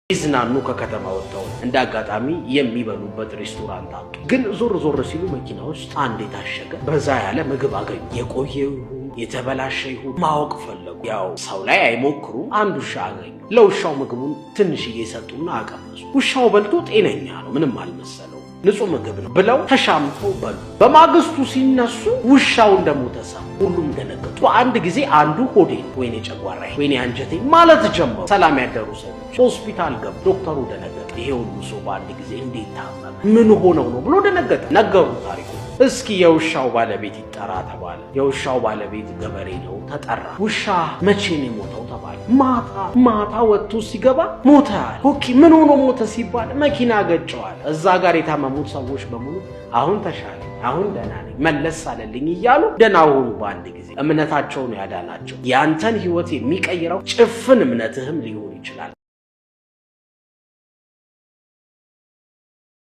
ይዝናኑ ከከተማ ወጣው እንዳጋጣሚ የሚበሉበት ሬስቶራንት አጡ። ግን ዞር ሲሉ መኪና ውስጥ አንድ የታሸገ በዛ ያለ ምግብ አገኙ። የቆየው ይሁን የተበላሸ ይሁን ማወቅ ፈለጉ። ያው ሰው ላይ አይሞክሩ። አንድ ውሻ አገኙ። ለውሻው ምግቡን ትንሽዬ ሰጡና አቀመሱ። ውሻው በልቶ ጤነኛ ነው፣ ምንም አልመሰለው፣ ንጹህ ምግብ ነው ብለው ተሻምተው በሉ። በማግስቱ ሲነሱ ውሻው እንደሞተ ሰሙ። ሁሉም ደነገጡ። በአንድ ጊዜ አንዱ ሆዴ ወይኔ ጨጓራዬ ወይኔ አንጀቴ ማለት ጀመሩ። ሰላም ያደሩ ሰዎች ሆስፒታል ገቡ። ዶክተሩ ደነገጠ። ይሄ ሁሉ ሰው በአንድ ጊዜ እንዴት ታመመ? ምን ሆነው ነው ብሎ ደነገጠ። ነገሩ ታሪኩ። እስኪ የውሻው ባለቤት ይጠራ ተባለ። የውሻው ባለቤት ገበሬ ነው፣ ተጠራ። ውሻ መቼ ነው የሞተው ተባለ። ማታ ወጥቶ ሲገባ ሞተ አለ። ኦኬ ምን ሆኖ ሞተ ሲባል መኪና ገጨዋል። እዛ ጋር የታመሙት ሰዎች በሙሉ አሁን ተሻለ፣ አሁን ደህና ነኝ፣ መለስ አለልኝ እያሉ ደህና ሆኑ። በአንድ ጊዜ እምነታቸው ነው ያዳናቸው። ያንተን ህይወት የሚቀይረው ጭፍን እምነትህም ሊሆን ይችላል።